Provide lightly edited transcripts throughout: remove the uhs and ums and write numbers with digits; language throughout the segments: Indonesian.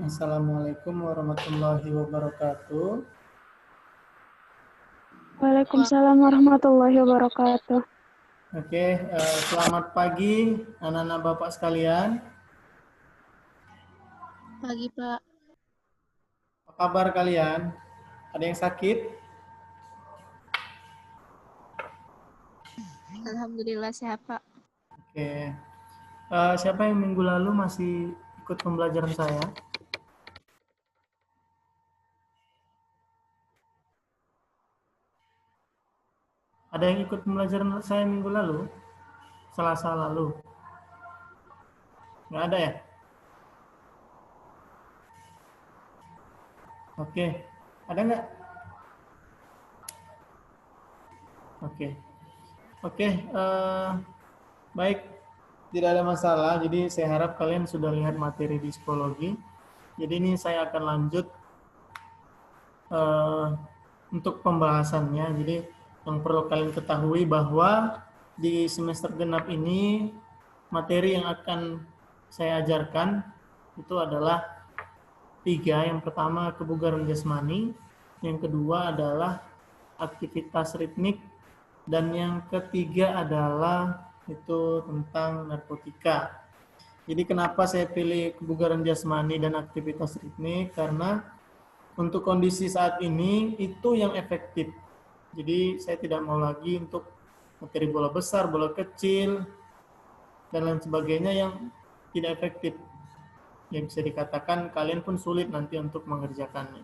Assalamualaikum warahmatullahi wabarakatuh. Waalaikumsalam warahmatullahi wabarakatuh. Oke, selamat pagi anak-anak Bapak sekalian. Pagi, Pak. Apa kabar kalian? Ada yang sakit? Alhamdulillah sehat, Pak. Oke. Siapa yang minggu lalu masih ikut pembelajaran saya? Ada yang ikut pembelajaran saya minggu lalu? Selasa lalu? Nggak ada ya? Oke. Ada nggak? Oke. Baik. Tidak ada masalah. Jadi saya harap kalian sudah lihat materi di psikologi. Jadi ini saya akan lanjut untuk pembahasannya. Jadi yang perlu kalian ketahui bahwa di semester genap ini materi yang akan saya ajarkan itu adalah 3. Yang pertama kebugaran jasmani, yang kedua adalah aktivitas ritmik, dan yang ketiga adalah itu tentang narkotika. Jadi kenapa saya pilih kebugaran jasmani dan aktivitas ritmik? Karena untuk kondisi saat ini itu yang efektif. Jadi saya tidak mau lagi untuk materi bola besar, bola kecil, dan lain sebagainya yang tidak efektif. Yang bisa dikatakan kalian pun sulit nanti untuk mengerjakannya.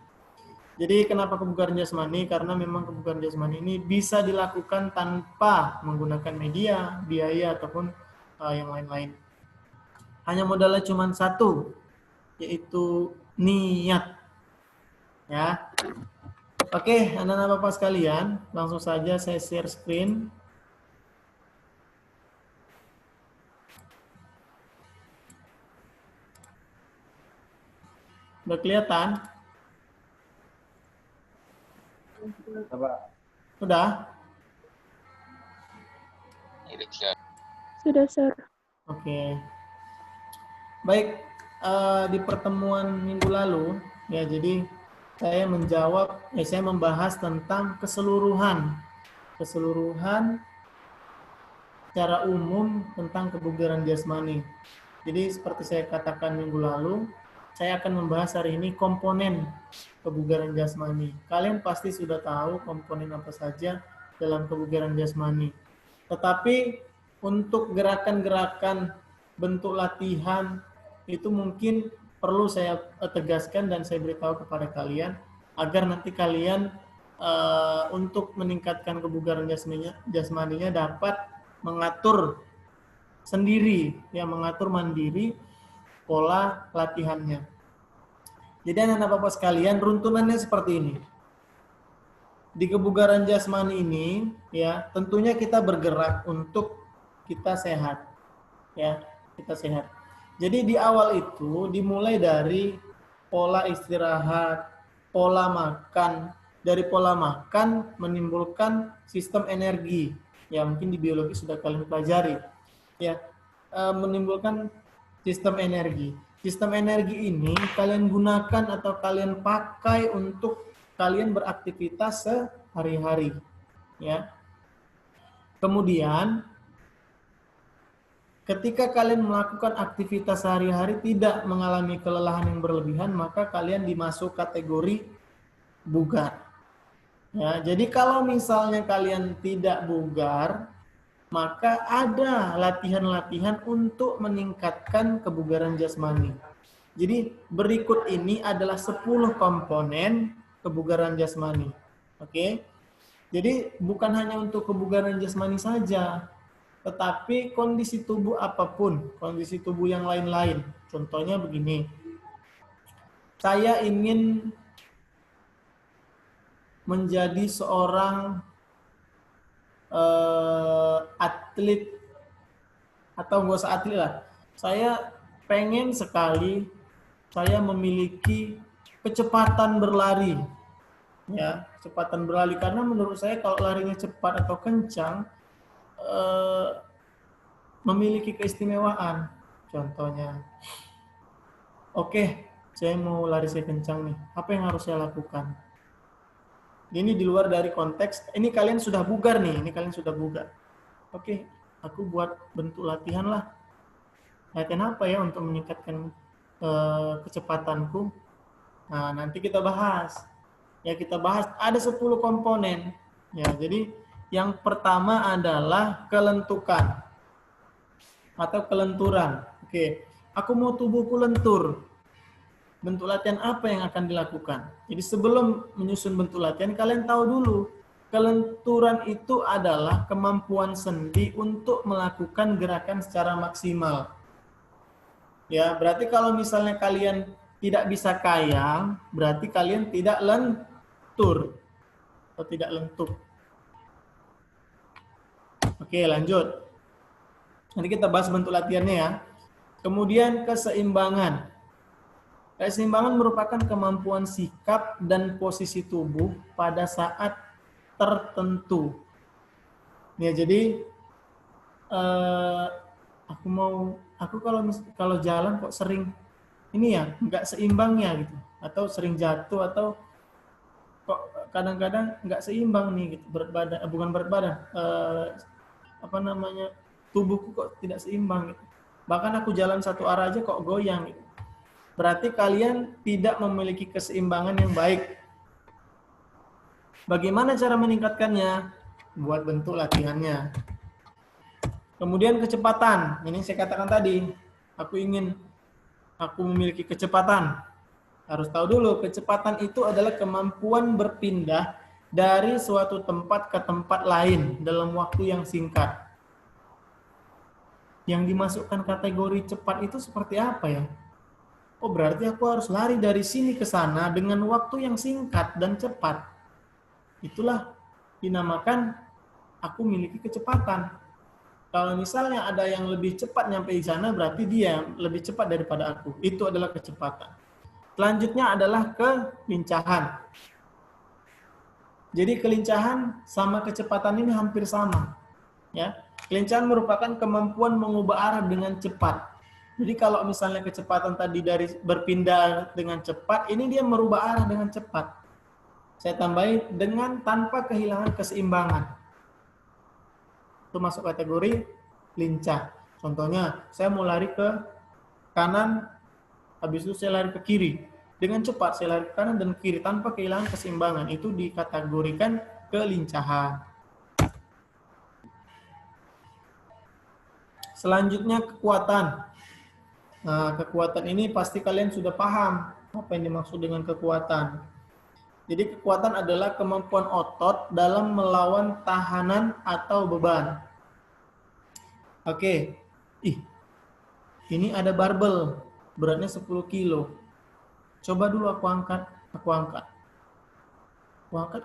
Jadi kenapa kebugaran jasmani? Karena memang kebugaran jasmani ini bisa dilakukan tanpa menggunakan media, biaya, ataupun yang lain-lain. Hanya modalnya cuma satu, yaitu niat. Ya. Oke, anak-anak Bapak sekalian, langsung saja saya share screen. Udah kelihatan? Sudah? Sudah, Sir. Oke. Baik, di pertemuan minggu lalu, ya jadi saya membahas tentang keseluruhan secara umum tentang kebugaran jasmani. Jadi seperti saya katakan minggu lalu, saya akan membahas hari ini komponen kebugaran jasmani. Kalian pasti sudah tahu komponen apa saja dalam kebugaran jasmani. Tetapi untuk gerakan-gerakan bentuk latihan itu mungkin perlu saya tegaskan dan saya beritahu kepada kalian agar nanti kalian untuk meningkatkan kebugaran jasmaninya dapat mengatur sendiri, ya mengatur mandiri pola latihannya. Jadi anak-anak Bapak sekalian, runtunannya seperti ini. Di kebugaran jasmani ini, ya tentunya kita bergerak untuk kita sehat, ya kita sehat. Jadi di awal itu dimulai dari pola istirahat, pola makan. Dari pola makan menimbulkan sistem energi. Ya mungkin di biologi sudah kalian pelajari. Ya menimbulkan sistem energi. Sistem energi ini kalian gunakan atau kalian pakai untuk kalian beraktivitas sehari-hari. Ya. Kemudian ketika kalian melakukan aktivitas sehari-hari tidak mengalami kelelahan yang berlebihan, maka kalian dimasuk kategori bugar. Ya, jadi kalau misalnya kalian tidak bugar, maka ada latihan-latihan untuk meningkatkan kebugaran jasmani. Jadi berikut ini adalah 10 komponen kebugaran jasmani. Oke. Jadi bukan hanya untuk kebugaran jasmani saja, tetapi kondisi tubuh apapun, kondisi tubuh yang lain-lain. Contohnya begini, saya ingin menjadi seorang atlet, atau nggak usah atlet lah, saya pengen sekali saya memiliki kecepatan berlari, ya kecepatan berlari, karena menurut saya kalau larinya cepat atau kencang memiliki keistimewaan. Contohnya, oke, saya mau lari saya kencang nih. Apa yang harus saya lakukan? Ini di luar dari konteks. Ini kalian sudah bugar nih. Ini kalian sudah bugar. Oke, aku buat bentuk latihan lah. Latihan apa ya untuk meningkatkan kecepatanku? Nah, nanti kita bahas. Ya, kita bahas. Ada 10 komponen. Ya, jadi yang pertama adalah kelentukan atau kelenturan. Oke, aku mau tubuhku lentur. Bentuk latihan apa yang akan dilakukan? Jadi sebelum menyusun bentuk latihan, kalian tahu dulu, kelenturan itu adalah kemampuan sendi untuk melakukan gerakan secara maksimal. Ya, berarti kalau misalnya kalian tidak bisa kayang, berarti kalian tidak lentur atau tidak lentuk. Oke, lanjut. Nanti kita bahas bentuk latihannya ya. Kemudian keseimbangan. Keseimbangan merupakan kemampuan sikap dan posisi tubuh pada saat tertentu. Ya, jadi aku kalau jalan kok sering ini ya nggak seimbang ya gitu, atau sering jatuh, atau kok kadang-kadang nggak seimbang nih gitu, berat badan, bukan berat badan, tubuhku kok tidak seimbang gitu. Bahkan aku jalan satu arah aja kok goyang gitu. Berarti kalian tidak memiliki keseimbangan yang baik. Bagaimana cara meningkatkannya? Buat bentuk latihannya. Kemudian kecepatan. Ini saya katakan tadi, aku memiliki kecepatan. Harus tahu dulu, kecepatan itu adalah kemampuan berpindah dari suatu tempat ke tempat lain dalam waktu yang singkat. Yang dimasukkan kategori cepat itu seperti apa ya? Oh, berarti aku harus lari dari sini ke sana dengan waktu yang singkat dan cepat. Itulah dinamakan aku memiliki kecepatan. Kalau misalnya ada yang lebih cepat nyampe di sana, berarti dia lebih cepat daripada aku. Itu adalah kecepatan. Selanjutnya adalah kelincahan. Jadi kelincahan sama kecepatan ini hampir sama. Ya, kelincahan merupakan kemampuan mengubah arah dengan cepat. Jadi kalau misalnya kecepatan tadi dari berpindah dengan cepat, ini dia merubah arah dengan cepat. Saya tambahin dengan tanpa kehilangan keseimbangan. Itu masuk kategori lincah. Contohnya, saya mau lari ke kanan, habis itu saya lari ke kiri. Dengan cepat saya lari ke kanan dan kiri tanpa kehilangan keseimbangan. Itu dikategorikan kelincahan. Selanjutnya kekuatan. Nah, kekuatan ini pasti kalian sudah paham apa yang dimaksud dengan kekuatan. Jadi kekuatan adalah kemampuan otot dalam melawan tahanan atau beban. Oke. Ini ada barbel, beratnya 10 kilo. Coba dulu aku angkat. Aku angkat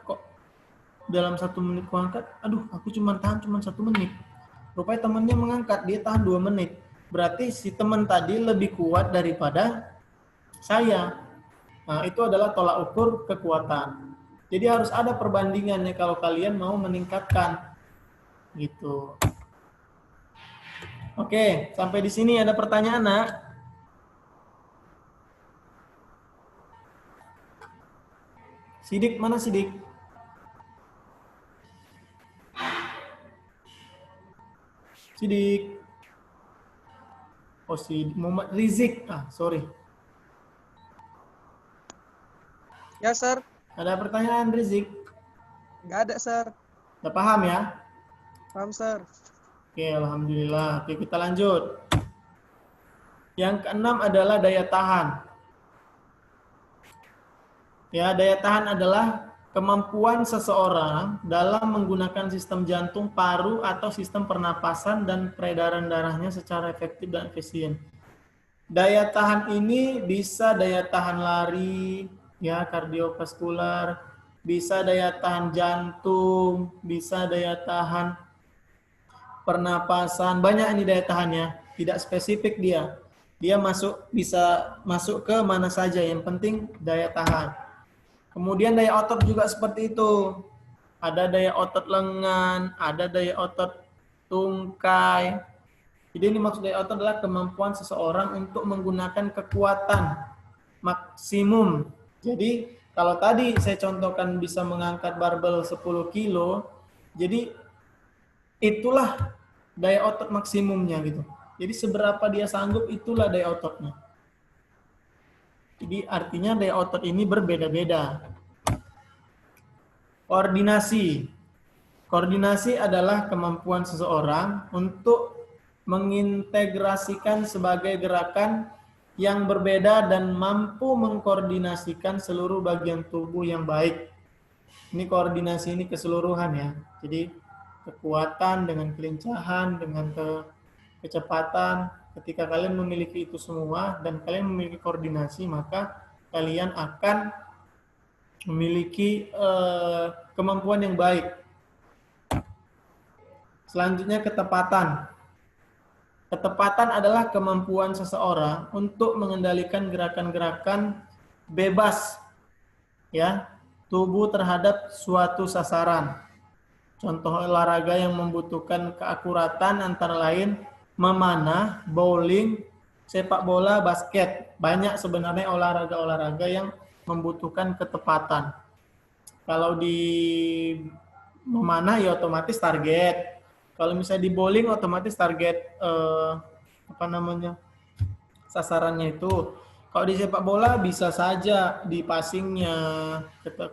kok dalam 1 menit aku angkat, aku tahan cuma 1 menit. Rupanya temannya mengangkat, dia tahan 2 menit. Berarti si teman tadi lebih kuat daripada saya. Nah, itu adalah tolak ukur kekuatan. Jadi harus ada perbandingannya kalau kalian mau meningkatkan. Gitu. Oke, sampai di sini ada pertanyaan, Nak? Sidik, mana Sidik? Sidik. Oh, si Muhammad Rizik. Sorry. Ya, Sir. Ada pertanyaan, Rizik? Nggak ada, Sir. Udah paham ya? Paham, Sir. Oke, alhamdulillah. Oke, kita lanjut. Yang keenam adalah daya tahan. Ya, daya tahan adalah kemampuan seseorang dalam menggunakan sistem jantung, paru, atau sistem pernapasan dan peredaran darahnya secara efektif dan efisien. Daya tahan ini bisa daya tahan lari, ya, kardiovaskular, bisa daya tahan jantung, bisa daya tahan pernapasan, banyak ini daya tahannya, tidak spesifik dia. Dia bisa masuk ke mana saja, yang penting daya tahan. Kemudian daya otot juga seperti itu. Ada daya otot lengan, ada daya otot tungkai. Jadi ini maksud daya otot adalah kemampuan seseorang untuk menggunakan kekuatan maksimum. Jadi kalau tadi saya contohkan bisa mengangkat barbel 10 kilo, jadi itulah daya otot maksimumnya gitu. Jadi seberapa dia sanggup itulah daya ototnya. Jadi artinya daya otot ini berbeda-beda. Koordinasi. Koordinasi adalah kemampuan seseorang untuk mengintegrasikan sebagai gerakan yang berbeda dan mampu mengkoordinasikan seluruh bagian tubuh yang baik. Ini koordinasi ini keseluruhan ya. Jadi kekuatan dengan kelincahan, dengan kecepatan. Ketika kalian memiliki itu semua dan kalian memiliki koordinasi, maka kalian akan memiliki kemampuan yang baik. Selanjutnya ketepatan. Ketepatan adalah kemampuan seseorang untuk mengendalikan gerakan-gerakan bebas ya, tubuh terhadap suatu sasaran. Contoh olahraga yang membutuhkan keakuratan antara lain memanah, bowling, sepak bola, basket. Banyak sebenarnya olahraga-olahraga yang membutuhkan ketepatan. Kalau di memanah ya otomatis target. Kalau misalnya di bowling otomatis target sasarannya itu. Kalau di sepak bola bisa saja di passingnya,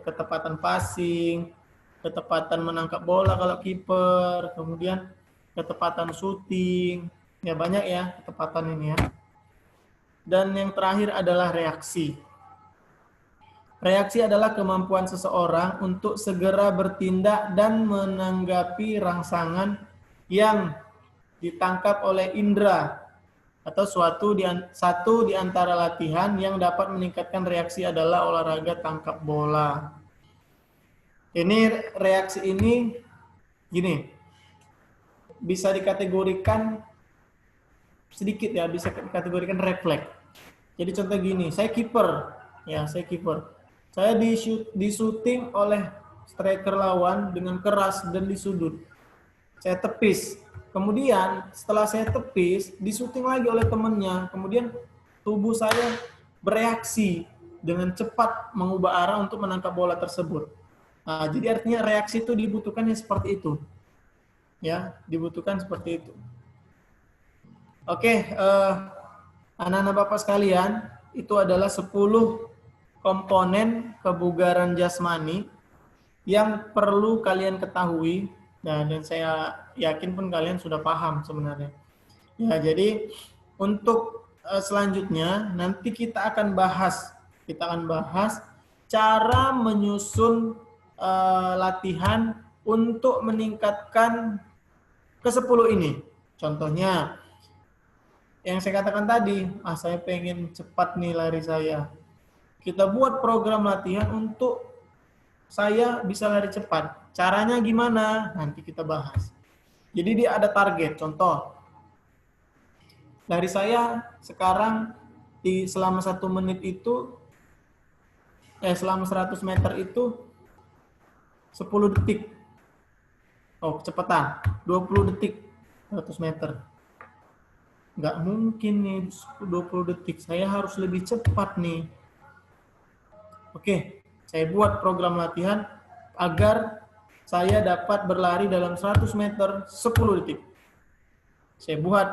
ketepatan passing, ketepatan menangkap bola kalau kiper, kemudian ketepatan shooting. Ya banyak ya ketepatan ini ya. Dan yang terakhir adalah reaksi. Reaksi adalah kemampuan seseorang untuk segera bertindak dan menanggapi rangsangan yang ditangkap oleh indera atau satu di antara latihan yang dapat meningkatkan reaksi adalah olahraga tangkap bola. Ini reaksi ini gini, bisa dikategorikan sedikit ya, bisa dikategorikan refleks. Jadi contoh gini, saya kiper, ya saya kiper. Saya di shooting oleh striker lawan dengan keras dan di sudut. Saya tepis. Kemudian setelah saya tepis, disuting lagi oleh temannya. Kemudian tubuh saya bereaksi dengan cepat mengubah arah untuk menangkap bola tersebut. Nah, jadi artinya reaksi itu dibutuhkannya seperti itu. Ya, dibutuhkan seperti itu. Oke, anak-anak Bapak sekalian, itu adalah 10 komponen kebugaran jasmani yang perlu kalian ketahui. Dan saya yakin pun kalian sudah paham sebenarnya. Ya, jadi untuk selanjutnya nanti kita akan bahas cara menyusun latihan untuk meningkatkan ke-10 ini. Contohnya yang saya katakan tadi, saya pengen cepat nih lari saya. Kita buat program latihan untuk saya bisa lari cepat. Caranya gimana? Nanti kita bahas. Jadi dia ada target. Contoh, lari saya sekarang selama 1 menit itu, selama 100 meter itu 10 detik. Oh, kecepatan. 20 detik 100 meter. Nggak mungkin nih 20 detik. Saya harus lebih cepat nih. Oke, saya buat program latihan agar saya dapat berlari dalam 100 meter 10 detik. Saya buat.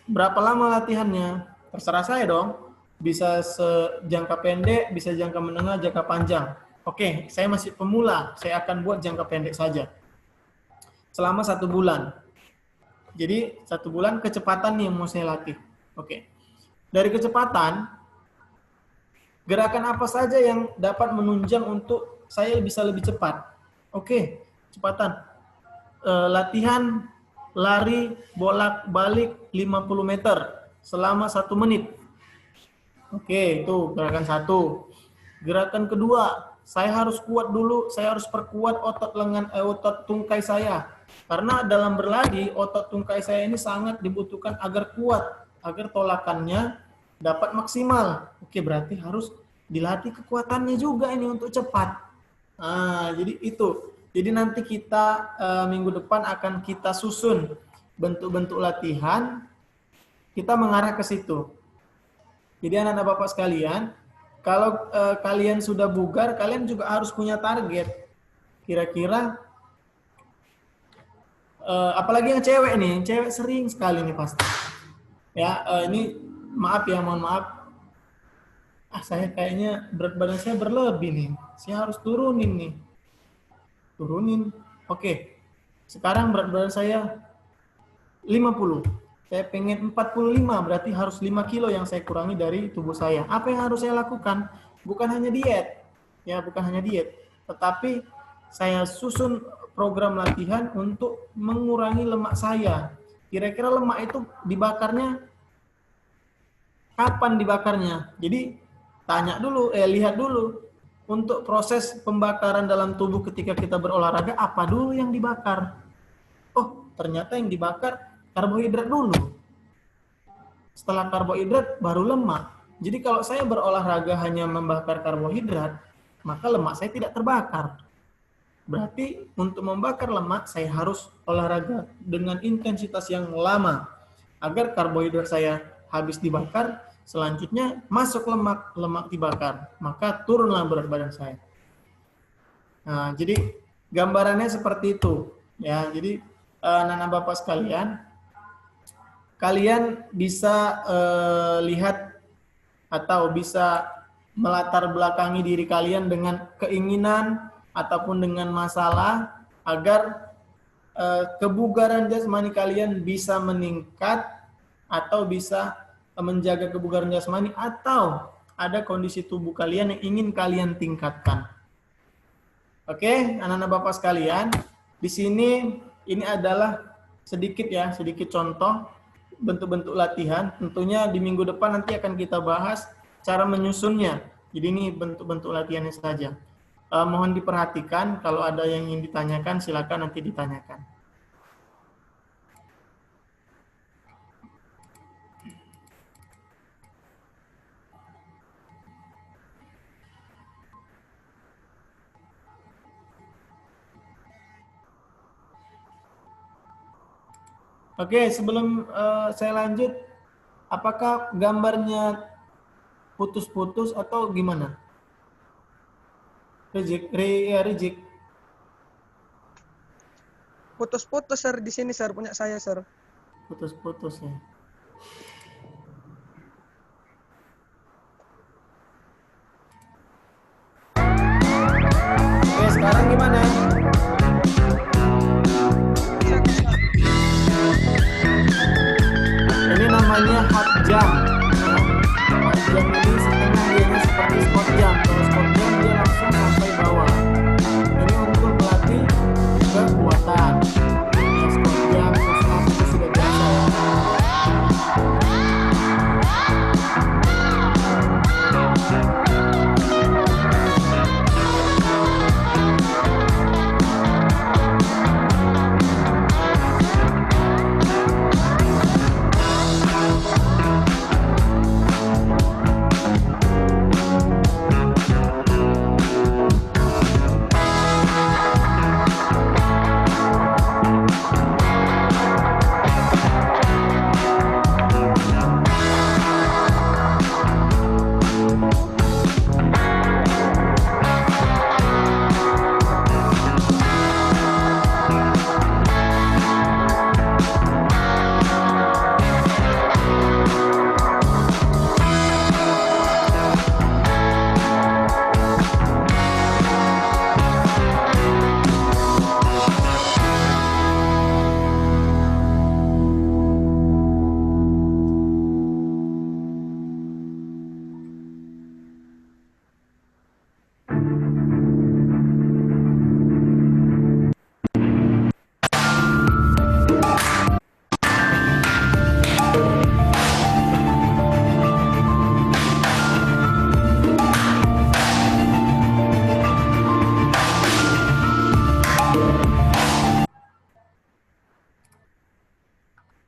Berapa lama latihannya? Terserah saya dong. Bisa jangka pendek, bisa jangka menengah, jangka panjang. Oke, saya masih pemula. Saya akan buat jangka pendek saja. Selama 1 bulan. Jadi 1 bulan kecepatan nih yang mau saya latih. Oke. Dari kecepatan, gerakan apa saja yang dapat menunjang untuk saya bisa lebih cepat? Oke, kecepatan. Latihan lari bolak-balik 50 meter selama 1 menit. Oke, itu gerakan 1. Gerakan kedua, saya harus kuat dulu, saya harus perkuat otot lengan, otot tungkai saya. Karena dalam berlari, otot tungkai saya ini sangat dibutuhkan agar kuat, agar tolakannya dapat maksimal. Oke, berarti harus dilatih kekuatannya juga ini untuk cepat. Nah, jadi itu. Jadi nanti kita minggu depan akan kita susun bentuk-bentuk latihan, kita mengarah ke situ. Jadi anak-anak Bapak sekalian, kalau kalian sudah bugar, kalian juga harus punya target. Kira-kira, apalagi yang cewek nih, yang cewek sering sekali nih pasti. Ya, ini maaf ya, mohon maaf. Saya kayaknya berat badan saya berlebih nih. Saya harus turunin nih. Turunin. Oke. Sekarang berat badan saya 50. Saya pengen 45, berarti harus 5 kilo yang saya kurangi dari tubuh saya. Apa yang harus saya lakukan? Bukan hanya diet. Ya, bukan hanya diet. Tetapi saya susun program latihan untuk mengurangi lemak saya. Kira-kira lemak itu dibakarnya kapan dibakarnya? Jadi tanya dulu, lihat dulu untuk proses pembakaran dalam tubuh ketika kita berolahraga apa dulu yang dibakar. Oh, ternyata yang dibakar karbohidrat dulu. Setelah karbohidrat baru lemak. Jadi kalau saya berolahraga hanya membakar karbohidrat, maka lemak saya tidak terbakar. Berarti untuk membakar lemak saya harus olahraga dengan intensitas yang lama agar karbohidrat saya habis dibakar, selanjutnya masuk lemak dibakar, maka turunlah berat badan saya. Nah, jadi gambarannya seperti itu ya. Jadi anak-anak Bapak sekalian, kalian bisa lihat atau bisa melatar belakangi diri kalian dengan keinginan ataupun dengan masalah agar kebugaran jasmani kalian bisa meningkat atau bisa menjaga kebugaran jasmani, atau ada kondisi tubuh kalian yang ingin kalian tingkatkan. Oke, anak-anak Bapak sekalian, di sini ini adalah sedikit contoh bentuk-bentuk latihan. Tentunya di minggu depan nanti akan kita bahas cara menyusunnya. Jadi ini bentuk-bentuk latihannya saja. Mohon diperhatikan, kalau ada yang ingin ditanyakan silakan nanti ditanyakan. Oke, sebelum saya lanjut, apakah gambarnya putus-putus atau gimana? Reject. Putus-putus, Sir, di sini, Sir, punya saya, Sir. Putus-putus ya. Oke, sekarang gimana? Ini namanya hot jump. Hot jump ini setengah dianya seperti squat jump. Kalau squat jump dia langsung sampai bawah. Ini untuk melatih kekuatan. Ya, squat jump, push up itu sudah biasa.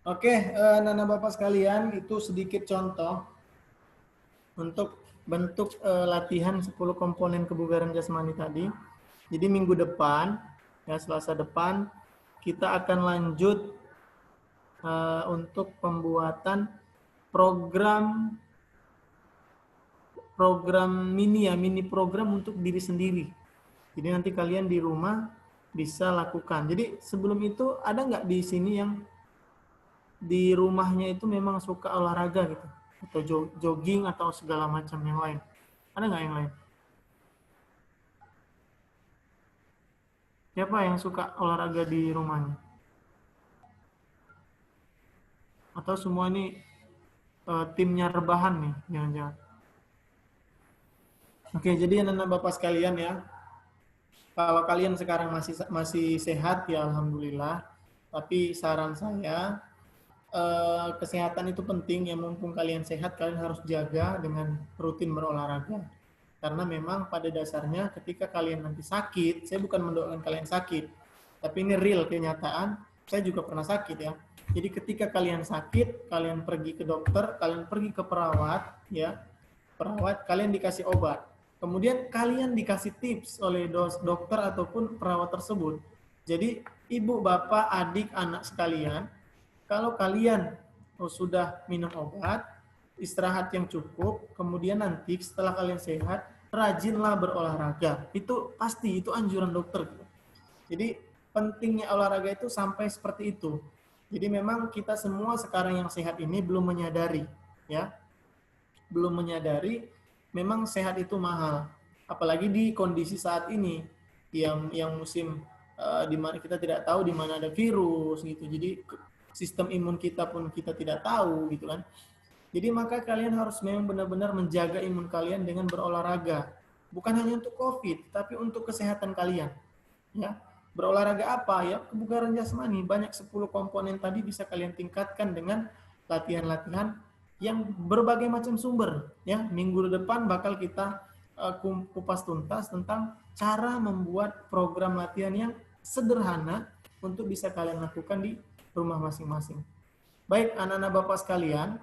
Oke, anak-anak Bapak sekalian, itu sedikit contoh untuk bentuk latihan 10 komponen kebugaran jasmani tadi. Jadi minggu depan, ya Selasa depan, kita akan lanjut untuk pembuatan program program mini ya, mini program untuk diri sendiri. Jadi nanti kalian di rumah bisa lakukan. Jadi sebelum itu ada nggak di sini yang di rumahnya itu memang suka olahraga gitu? Atau jogging atau segala macam yang lain? Ada nggak yang lain? Siapa yang suka olahraga di rumahnya? Atau semua ini timnya rebahan nih, jangan-jangan. Oke, jadi anak-anak Bapak sekalian ya, kalau kalian sekarang masih sehat ya alhamdulillah. Tapi saran saya, kesehatan itu penting ya, mumpung kalian sehat kalian harus jaga dengan rutin berolahraga. Karena memang pada dasarnya ketika kalian nanti sakit, saya bukan mendoakan kalian sakit, tapi ini real kenyataan, saya juga pernah sakit ya. Jadi ketika kalian sakit, kalian pergi ke dokter, kalian pergi ke perawat ya, perawat, kalian dikasih obat. Kemudian kalian dikasih tips oleh dokter ataupun perawat tersebut. Jadi ibu, bapak, adik, anak sekalian, kalau kalian sudah minum obat, istirahat yang cukup, kemudian nanti setelah kalian sehat, rajinlah berolahraga. Itu pasti, itu anjuran dokter. Jadi pentingnya olahraga itu sampai seperti itu. Jadi memang kita semua sekarang yang sehat ini belum menyadari, ya, belum menyadari memang sehat itu mahal. Apalagi di kondisi saat ini yang musim di mana kita tidak tahu di mana ada virus gitu. Jadi sistem imun kita pun kita tidak tahu gitu kan. Jadi maka kalian harus memang benar-benar menjaga imun kalian dengan berolahraga. Bukan hanya untuk COVID, tapi untuk kesehatan kalian. Ya. Berolahraga apa? Ya, kebugaran jasmani. Banyak 10 komponen tadi bisa kalian tingkatkan dengan latihan-latihan yang berbagai macam sumber. Ya, minggu depan bakal kita kupas tuntas tentang cara membuat program latihan yang sederhana untuk bisa kalian lakukan di rumah masing-masing. Baik, anak-anak Bapak sekalian,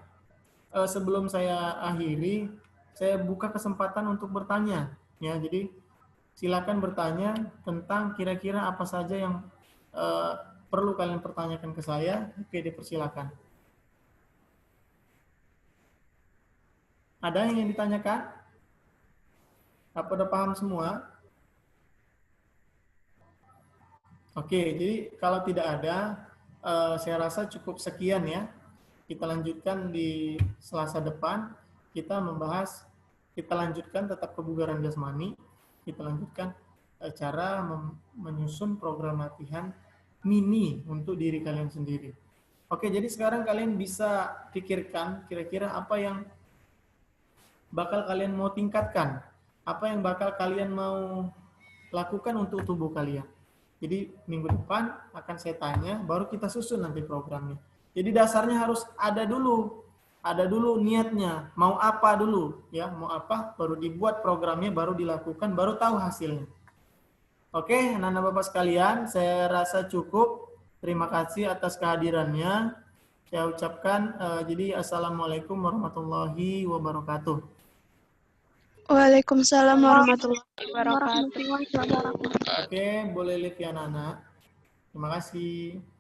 sebelum saya akhiri, saya buka kesempatan untuk bertanya. Ya, jadi silakan bertanya tentang kira-kira apa saja yang perlu kalian pertanyakan ke saya. Oke, dipersilakan. Ada yang ditanyakan? Apa udah paham semua? Oke, jadi kalau tidak ada, saya rasa cukup sekian ya. Kita lanjutkan di Selasa depan, kita lanjutkan tetap kebugaran jasmani, kita lanjutkan cara menyusun program latihan mini untuk diri kalian sendiri. Oke, jadi sekarang kalian bisa pikirkan kira-kira apa yang bakal kalian mau tingkatkan, apa yang bakal kalian mau lakukan untuk tubuh kalian. Jadi minggu depan akan saya tanya, baru kita susun nanti programnya. Jadi dasarnya harus ada dulu niatnya, mau apa dulu, ya, mau apa, baru dibuat programnya, baru dilakukan, baru tahu hasilnya. Oke, anak-anak Bapak sekalian, saya rasa cukup. Terima kasih atas kehadirannya. Saya ucapkan, jadi Assalamualaikum warahmatullahi wabarakatuh. Waalaikumsalam warahmatullahi wabarakatuh. Oke, boleh lihat ya anak-anak. Terima kasih.